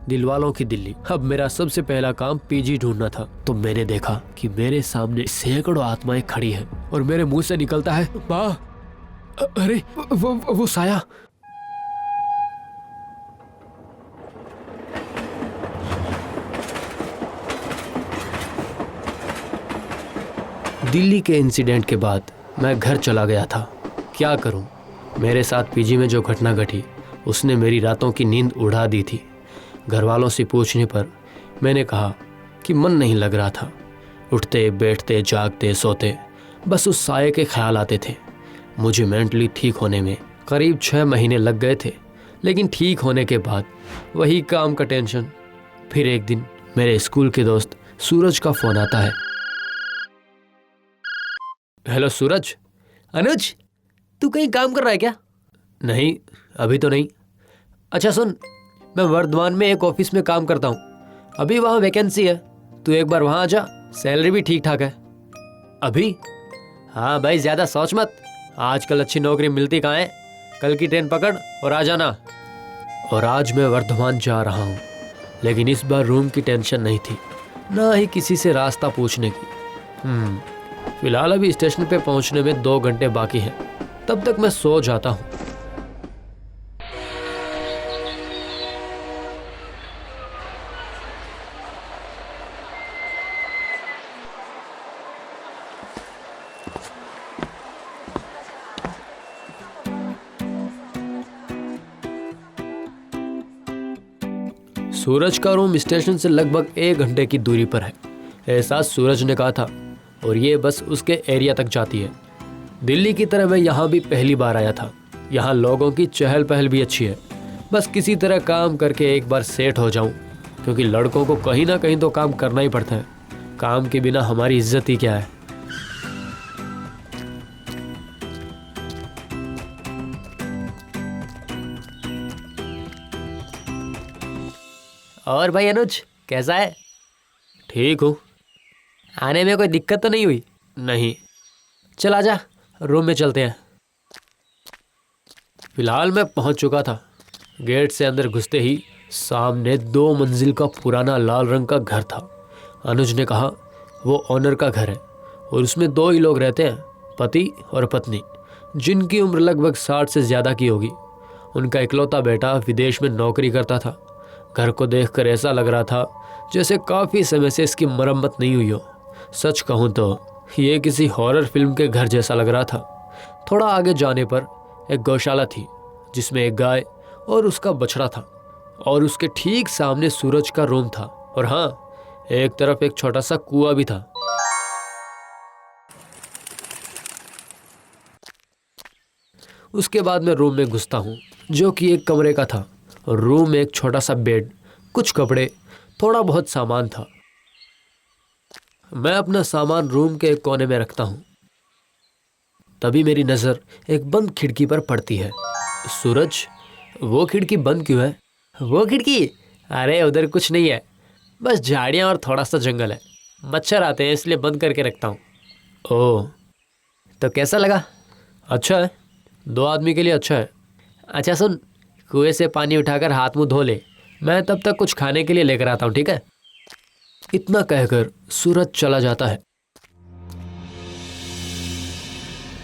दिलवालों की दिल्ली। अब मेरा सबसे पहला काम पीजी ढूंढना था। तो मैंने देखा कि मेरे सामने सैकड़ों आत्माएं खड़ी हैं और मेरे मुंह से निकलता है, माँ, अरे वो साया। दिल्ली के इंसिडेंट के बाद मैं घर चला गया था। क्या करूं? मेरे साथ पीजी में जो घटना घटी उसने मेरी रातों की नींद उड़ा दी थी। घर वालों से पूछने पर मैंने कहा कि मन नहीं लग रहा था। उठते बैठते जागते सोते बस उस साये के ख्याल आते थे। मुझे मेंटली ठीक होने में करीब 6 महीने लग गए थे, लेकिन ठीक होने के बाद वही काम का टेंशन। फिर एक दिन मेरे स्कूल के दोस्त सूरज का फ़ोन आता है। हेलो सूरज। अनुज, तू कहीं काम कर रहा है क्या? नहीं, अभी तो नहीं। अच्छा सुन, मैं वर्धमान में एक ऑफिस में काम करता हूँ। अभी वहाँ वैकेंसी है, तू एक बार वहाँ आ जा। सैलरी भी ठीक ठाक है। अभी? हाँ भाई, ज़्यादा सोच मत। आजकल अच्छी नौकरी मिलती कहाँ है। कल की ट्रेन पकड़ और आ जाना। और आज मैं वर्धमान जा रहा हूँ, लेकिन इस बार रूम की टेंशन नहीं थी, ना ही किसी से रास्ता पूछने की। फिलहाल अभी स्टेशन पे पहुंचने में 2 घंटे बाकी हैं। तब तक मैं सो जाता हूं। सूरज का रूम स्टेशन से लगभग 1 घंटे की दूरी पर है, ऐसा सूरज ने कहा था, और ये बस उसके एरिया तक जाती है। दिल्ली की तरह मैं यहाँ भी पहली बार आया था। यहाँ लोगों की चहल पहल भी अच्छी है। बस किसी तरह काम करके एक बार सेट हो जाऊँ, क्योंकि लड़कों को कहीं ना कहीं तो काम करना ही पड़ता है। काम के बिना हमारी इज्जत ही क्या है। और भाई अनुज, कैसा है? ठीक हूँ। आने में कोई दिक्कत तो नहीं हुई? नहीं। चल आजा, रूम में चलते हैं। फिलहाल मैं पहुंच चुका था। गेट से अंदर घुसते ही सामने 2 मंजिल का पुराना लाल रंग का घर था। अनुज ने कहा वो ओनर का घर है और उसमें 2 ही लोग रहते हैं, पति और पत्नी, जिनकी उम्र लगभग 60 से ज़्यादा की होगी। उनका इकलौता बेटा विदेश में नौकरी करता था। घर को देखकर ऐसा लग रहा था जैसे काफ़ी समय से इसकी मरम्मत नहीं हुई हो। सच कहूँ तो ये किसी हॉरर फिल्म के घर जैसा लग रहा था। थोड़ा आगे जाने पर एक गौशाला थी, जिसमें एक गाय और उसका बछड़ा था, और उसके ठीक सामने सूरज का रूम था। और हाँ, एक तरफ एक छोटा सा कुआं भी था। उसके बाद मैं रूम में घुसता हूँ, जो कि एक कमरे का था। रूम में एक छोटा सा बेड, कुछ कपड़े, थोड़ा बहुत सामान था। मैं अपना सामान रूम के एक कोने में रखता हूँ। तभी मेरी नज़र एक बंद खिड़की पर पड़ती है। सूरज, वो खिड़की बंद क्यों है? वो खिड़की? अरे उधर कुछ नहीं है, बस झाड़ियाँ और थोड़ा सा जंगल है। मच्छर आते हैं इसलिए बंद करके रखता हूँ। ओह, तो कैसा लगा? अच्छा है, 2 आदमी के लिए अच्छा है। अच्छा सुन, कुएं से पानी उठाकर हाथ मुंह धो ले, मैं तब तक कुछ खाने के लिए लेकर आता हूँ, ठीक है? इतना कहकर सूरज चला जाता है।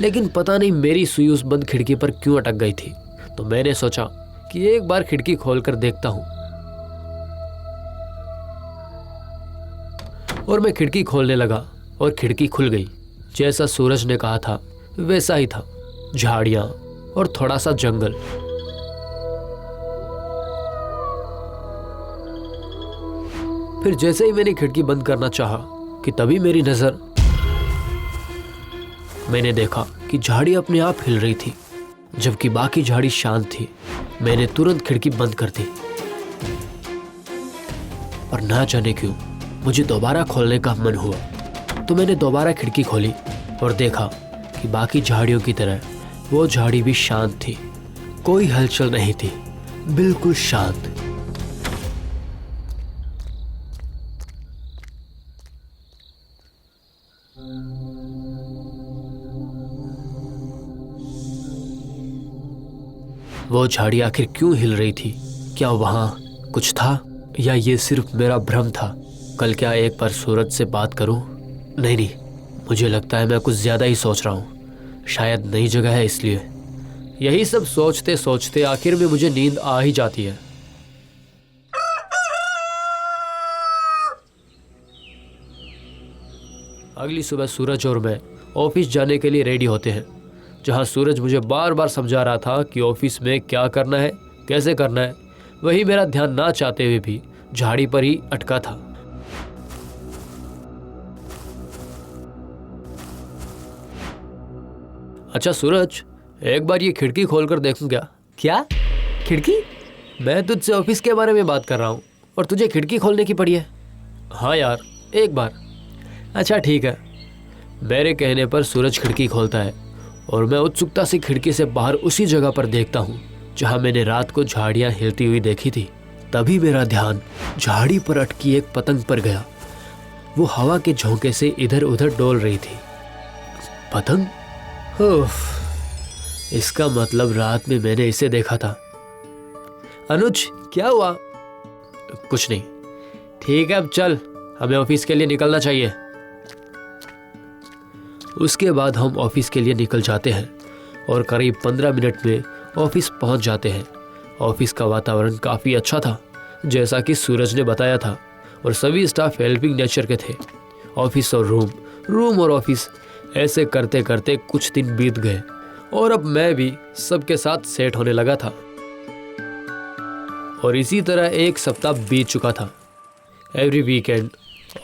लेकिन पता नहीं मेरी सुई उस बंद खिड़की पर क्यों अटक गई थी। तो मैंने सोचा कि एक बार खिड़की खोलकर देखता हूं। और मैं खिड़की खोलने लगा और खिड़की खुल गई। जैसा सूरज ने कहा था वैसा ही था, झाड़ियां और थोड़ा सा जंगल। फिर जैसे ही मैंने खिड़की बंद करना चाहा कि तभी मेरी नजर, मैंने देखा कि झाड़ी अपने आप हिल रही थी, जबकि बाकी झाड़ी शांत थी। मैंने तुरंत खिड़की बंद कर दी, और ना जाने क्यों मुझे दोबारा खोलने का मन हुआ। तो मैंने दोबारा खिड़की खोली और देखा कि बाकी झाड़ियों की तरह वो झाड़ी भी शांत थी। कोई हलचल नहीं थी, बिल्कुल शांत। वो झाड़ी आखिर क्यों हिल रही थी? क्या वहां कुछ था? या ये सिर्फ मेरा भ्रम था? कल क्या एक बार सूरज से बात करूं? नहीं नहीं, मुझे लगता है मैं कुछ ज्यादा ही सोच रहा हूं। शायद नई जगह है इसलिए। यही सब सोचते सोचते आखिर में मुझे नींद आ ही जाती है। अगली सुबह सूरज और मैं ऑफिस जाने के लिए रेडी होते हैं। जहां सूरज मुझे बार बार समझा रहा था कि ऑफिस में क्या करना है, कैसे करना है, वही मेरा ध्यान ना चाहते हुए भी झाड़ी पर ही अटका था। अच्छा सूरज, एक बार ये खिड़की खोलकर देखूं क्या? क्या? खिड़की? मैं तुझसे ऑफिस के बारे में बात कर रहा हूँ और तुझे खिड़की खोलने की पड़ी है। हाँ यार, एक बार। अच्छा ठीक है। मेरे कहने पर सूरज खिड़की खोलता है और मैं उत्सुकता से खिड़की से बाहर उसी जगह पर देखता हूँ जहाँ मैंने रात को झाड़ियाँ हिलती हुई देखी थी। तभी मेरा ध्यान झाड़ी पर अटकी एक पतंग पर गया। वो हवा के झोंके से इधर उधर डोल रही थी। पतंग? उफ, इसका मतलब रात में मैंने इसे देखा था। अनुज, क्या हुआ? कुछ नहीं। ठीक है, अब चल, हमें ऑफिस के लिए निकलना चाहिए। उसके बाद हम ऑफिस के लिए निकल जाते हैं और करीब 15 मिनट में ऑफिस पहुंच जाते हैं। ऑफिस का वातावरण काफ़ी अच्छा था, जैसा कि सूरज ने बताया था, और सभी स्टाफ हेल्पिंग नेचर के थे। ऑफिस और रूम, रूम और ऑफिस, ऐसे करते करते कुछ दिन बीत गए और अब मैं भी सबके साथ सेट होने लगा था। और इसी तरह एक सप्ताह बीत चुका था। एवरी वीकेंड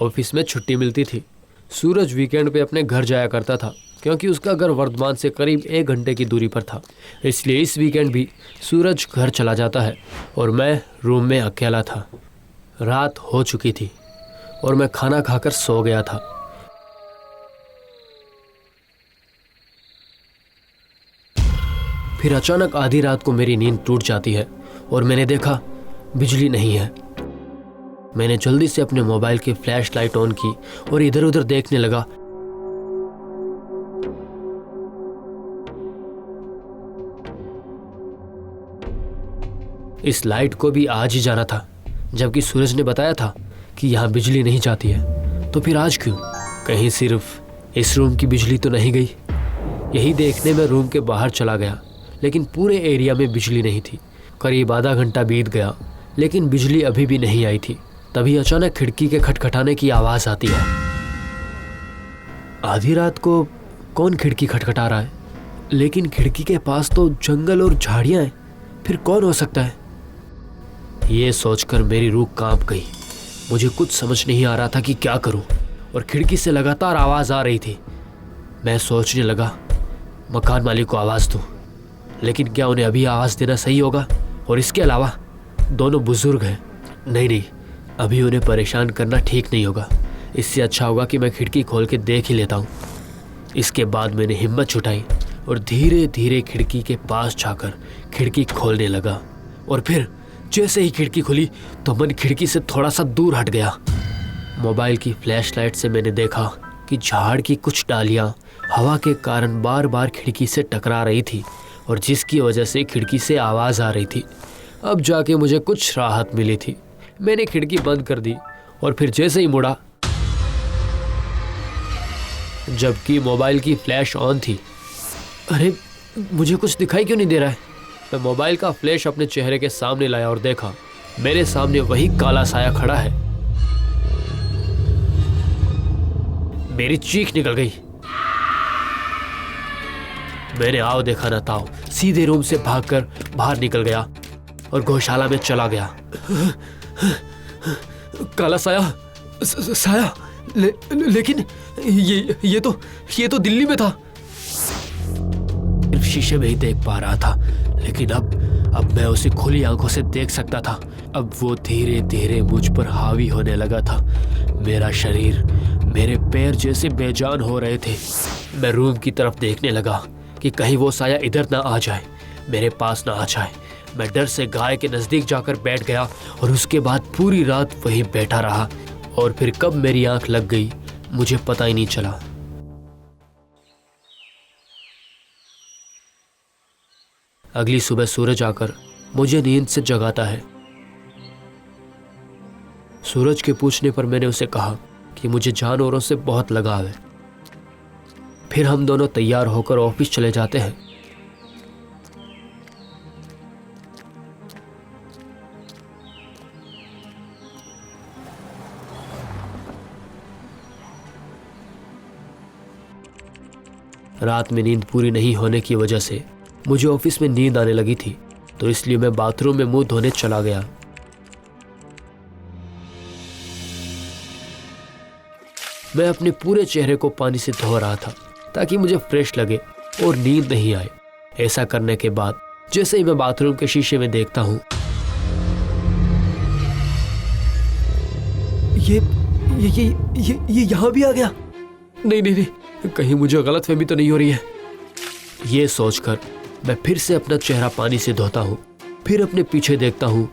ऑफिस में छुट्टी मिलती थी। सूरज वीकेंड पे अपने घर जाया करता था क्योंकि उसका घर वर्धमान से करीब 1 घंटे की दूरी पर था। इसलिए इस वीकेंड भी सूरज घर चला जाता है और मैं रूम में अकेला था। रात हो चुकी थी और मैं खाना खाकर सो गया था। फिर अचानक आधी रात को मेरी नींद टूट जाती है और मैंने देखा बिजली नहीं है। मैंने जल्दी से अपने मोबाइल की फ्लैश लाइट ऑन की और इधर उधर देखने लगा। इस लाइट को भी आज ही जाना था, जबकि सूरज ने बताया था कि यहाँ बिजली नहीं जाती है। तो फिर आज क्यों? कहीं सिर्फ इस रूम की बिजली तो नहीं गई? यही देखने में रूम के बाहर चला गया, लेकिन पूरे एरिया में बिजली नहीं थी। करीब आधा घंटा बीत गया, लेकिन बिजली अभी भी नहीं आई थी। तभी अचानक खिड़की के खटखटाने की आवाज़ आती है। आधी रात को कौन खिड़की खटखटा रहा है? लेकिन खिड़की के पास तो जंगल और झाड़ियाँ हैं, फिर कौन हो सकता है? ये सोचकर मेरी रूह कांप गई। मुझे कुछ समझ नहीं आ रहा था कि क्या करूं, और खिड़की से लगातार आवाज़ आ रही थी। मैं सोचने लगा, मकान मालिक को आवाज़ दूं, लेकिन क्या उन्हें अभी आवाज़ देना सही होगा? और इसके अलावा दोनों बुजुर्ग हैं। नहीं, अभी उन्हें परेशान करना ठीक नहीं होगा। इससे अच्छा होगा कि मैं खिड़की खोल के देख ही लेता हूँ। इसके बाद मैंने हिम्मत जुटाई और धीरे धीरे खिड़की के पास जाकर खिड़की खोलने लगा। और फिर जैसे ही खिड़की खुली तो मन खिड़की से थोड़ा सा दूर हट गया। मोबाइल की फ्लैशलाइट से मैंने देखा कि झाड़ की कुछ डालियाँ हवा के कारण बार बार खिड़की से टकरा रही थी, और जिसकी वजह से खिड़की से आवाज़ आ रही थी। अब जाके मुझे कुछ राहत मिली थी। मैंने खिड़की बंद कर दी और फिर जैसे ही मुड़ा, जबकि मोबाइल की फ्लैश ऑन थी। अरे, मुझे कुछ दिखाई क्यों नहीं दे रहा है? मैं मोबाइल का फ्लैश अपने चेहरे के सामने लाया और देखा, मेरे सामने वही काला साया खड़ा है। मेरी चीख निकल गई। मैंने आओ देखा ना ताओ सीधे रूम से भागकर बाहर निकल गया और गौशाला में चला गया। काला साया, साया, लेकिन ये तो दिल्ली में था। सिर्फ शीशे में ही देख पा रहा था, लेकिन अब मैं उसे खुली आंखों से देख सकता था। अब वो धीरे धीरे मुझ पर हावी होने लगा था। मेरा शरीर, मेरे पैर जैसे बेजान हो रहे थे। मैं रूम की तरफ देखने लगा कि कहीं वो साया इधर ना आ जाए, मेरे पास ना आ जाए। मैं डर से गाय के नजदीक जाकर बैठ गया और उसके बाद पूरी रात वहीं बैठा रहा, और फिर कब मेरी आंख लग गई मुझे पता ही नहीं चला। अगली सुबह सूरज आकर मुझे नींद से जगाता है। सूरज के पूछने पर मैंने उसे कहा कि मुझे जानवरों से बहुत लगाव है। फिर हम दोनों तैयार होकर ऑफिस चले जाते हैं। रात में नींद पूरी नहीं होने की वजह से मुझे ऑफिस में नींद आने लगी थी, तो इसलिए मैं बाथरूम में मुंह धोने चला गया। मैं अपने पूरे चेहरे को पानी से धो रहा था ताकि मुझे फ्रेश लगे और नींद नहीं आए। ऐसा करने के बाद जैसे ही मैं बाथरूम के शीशे में देखता हूं, ये यहां भी आ गया। नहीं नहीं नहीं, कहीं मुझे गलतफहमी तो नहीं हो रही है। ये सोचकर मैं फिर से अपना चेहरा पानी से धोता हूं, फिर अपने पीछे देखता हूं।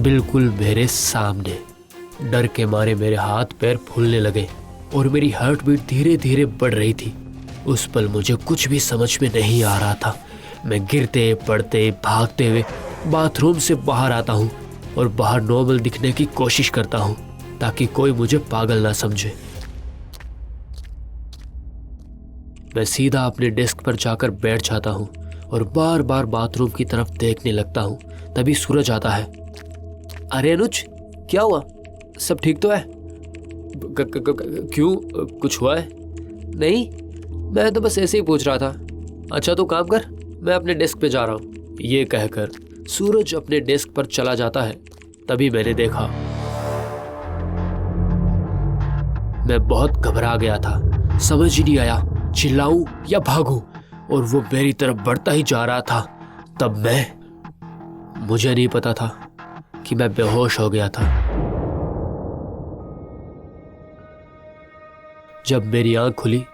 बिल्कुल मेरे सामने। डर के मारे मेरे हाथ पैर फूलने लगे और मेरी हार्ट बीट धीरे धीरे बढ़ रही थी। उस पल मुझे कुछ भी समझ में नहीं आ रहा था। मैं गिरते पड़ते भागते हुए बाथरूम से बाहर आता हूँ और बाहर नॉर्मल दिखने की कोशिश करता हूँ ताकि कोई मुझे पागल ना समझे। मैं सीधा अपने डेस्क पर जाकर बैठ जाता हूँ और बार बार बाथरूम की तरफ देखने लगता हूँ। तभी सूरज आता है। अरे अनुज, क्या हुआ? सब ठीक तो है? क्यों, कुछ हुआ है? नहीं, मैं तो बस ऐसे ही पूछ रहा था। अच्छा तो काम कर, मैं अपने डेस्क पे जा रहा हूँ। ये कहकर सूरज अपने डेस्क पर चला जाता है। तभी मैंने देखा, मैं बहुत घबरा गया था। समझ ही नहीं आया चिल्लाऊं या भागूं, और वो मेरी तरफ बढ़ता ही जा रहा था। तब मुझे नहीं पता था कि मैं बेहोश हो गया था। जब मेरी आंख खुली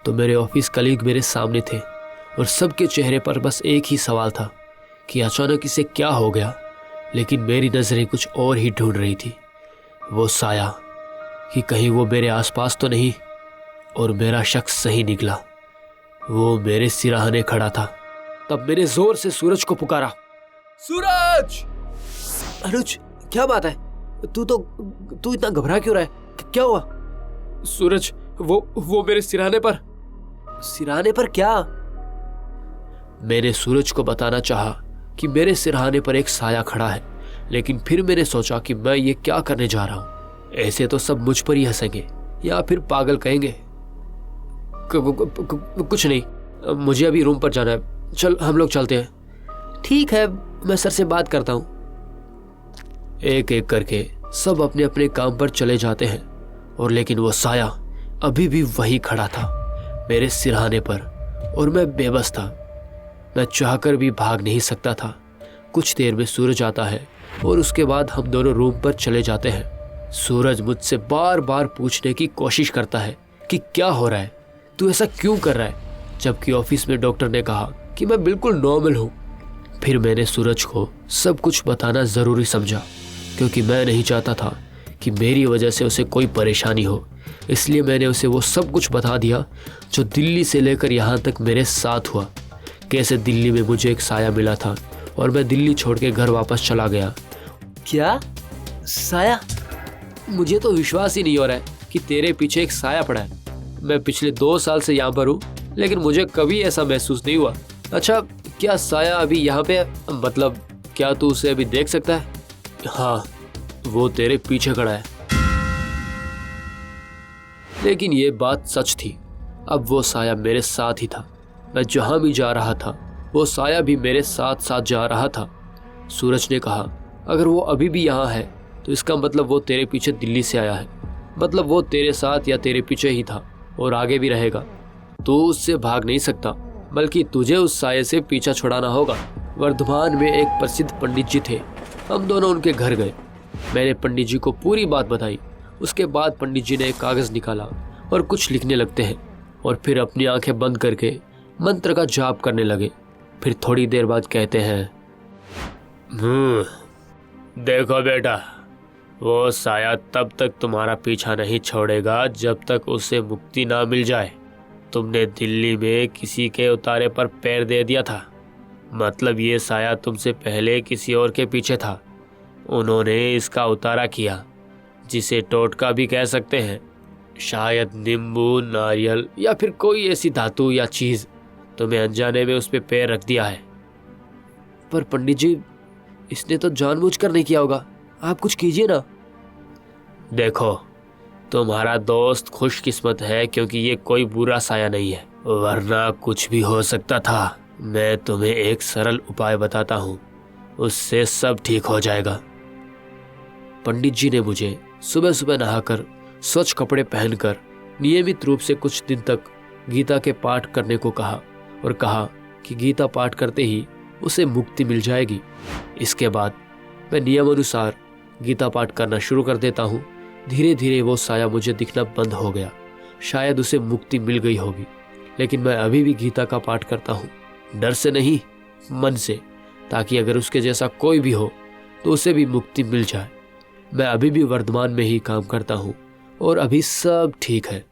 तो मेरे ऑफिस कलीग मेरे सामने थे और सबके चेहरे पर बस एक ही सवाल था कि अचानक इसे क्या हो गया। लेकिन मेरी नजरें कुछ और ही ढूंढ रही थी, वो साया, कि कहीं वो मेरे आसपास तो नहीं। और मेरा शख्स सही निकला, वो मेरे सिरहाने खड़ा था। तब मैंने जोर से सूरज को पुकारा, सूरज! अनुज, क्या बात है? तू इतना घबरा क्यों रहा है? क्या हुआ? सूरज, वो मेरे सिरहाने पर। सिरहाने पर क्या? मैंने सूरज को बताना चाहा कि मेरे सिरहाने पर एक साया खड़ा है, लेकिन फिर मैंने सोचा कि मैं ये क्या करने जा रहा हूं। ऐसे तो सब मुझ पर ही हंसेंगे या फिर पागल कहेंगे। कुछ नहीं, मुझे अभी रूम पर जाना है। चल हम लोग चलते हैं। ठीक है, मैं सर से बात करता हूं। एक एक करके सब अपने अपने काम पर चले जाते हैं, और लेकिन वो साया अभी भी वही खड़ा था मेरे सिरहाने पर, और मैं बेबस था। मैं चाहकर भी भाग नहीं सकता था। कुछ देर में सूरज आता है और उसके बाद हम दोनों रूम पर चले जाते हैं। सूरज मुझसे बार बार पूछने की कोशिश करता है कि क्या हो रहा है, तू ऐसा क्यों कर रहा है, जबकि ऑफिस में डॉक्टर ने कहा कि मैं बिल्कुल नॉर्मल हूँ। फिर मैंने सूरज को सब कुछ बताना ज़रूरी समझा, क्योंकि मैं नहीं चाहता था कि मेरी वजह से उसे कोई परेशानी हो। इसलिए मैंने उसे वो सब कुछ बता दिया जो दिल्ली से लेकर यहाँ तक मेरे साथ हुआ। कैसे दिल्ली में मुझे एक साया मिला था और मैं दिल्ली छोड़ के घर वापस चला गया। क्या साया? मुझे तो विश्वास ही नहीं हो रहा है कि तेरे पीछे एक साया पड़ा है। मैं पिछले 2 साल से यहाँ पर हूँ, लेकिन मुझे कभी ऐसा महसूस नहीं हुआ। अच्छा, क्या साया अभी यहाँ पे है? मतलब क्या तू उसे अभी देख सकता है? हाँ, वो तेरे पीछे खड़ा है। लेकिन ये बात सच थी। अब वो साया मेरे साथ ही था। मैं जहां भी जा रहा था वो साया भी मेरे साथ साथ जा रहा था। सूरज ने कहा, अगर वो अभी भी यहाँ है तो इसका मतलब वो तेरे पीछे दिल्ली से आया है। मतलब वो तेरे साथ या तेरे पीछे ही था और आगे भी रहेगा। तू उससे भाग नहीं सकता, बल्कि तुझे उस साये से पीछा छुड़ाना होगा। वर्धमान में एक प्रसिद्ध पंडित जी थे। हम दोनों उनके घर गए। मैंने पंडित जी को पूरी बात बताई। उसके बाद पंडित जी ने एक कागज निकाला और कुछ लिखने लगते हैं, और फिर अपनी आंखें बंद करके मंत्र का जाप करने लगे। फिर थोड़ी देर बाद कहते हैं, देखो बेटा, वो साया तब तक तुम्हारा पीछा नहीं छोड़ेगा जब तक उसे मुक्ति ना मिल जाए। तुमने दिल्ली में किसी के उतारे पर पैर दे दिया था, मतलब ये साया तुमसे पहले किसी और के पीछे था, उन्होंने इसका उतारा किया, जिसे टोटका भी कह सकते हैं। शायद नींबू, नारियल या फिर कोई ऐसी धातु या चीज तुम्हें अनजाने में उस पे पैर रख दिया है। पर पंडित जी, इसने तो जानबूझकर नहीं किया होगा, आप कुछ कीजिए ना। देखो, तुम्हारा दोस्त खुशकिस्मत है क्योंकि ये कोई बुरा साया नहीं है, वरना कुछ भी हो सकता था। मैं तुम्हें एक सरल उपाय बताता हूँ, उससे सब ठीक हो जाएगा। पंडित जी ने मुझे सुबह सुबह नहाकर स्वच्छ कपड़े पहनकर नियमित रूप से कुछ दिन तक गीता के पाठ करने को कहा और कहा कि गीता पाठ करते ही उसे मुक्ति मिल जाएगी। इसके बाद मैं नियमानुसार गीता पाठ करना शुरू कर देता हूँ। धीरे धीरे वो साया मुझे दिखना बंद हो गया। शायद उसे मुक्ति मिल गई होगी, लेकिन मैं अभी भी गीता का पाठ करता हूँ, डर से नहीं, मन से, ताकि अगर उसके जैसा कोई भी हो तो उसे भी मुक्ति मिल जाए। मैं अभी भी वर्तमान में ही काम करता हूँ और अभी सब ठीक है।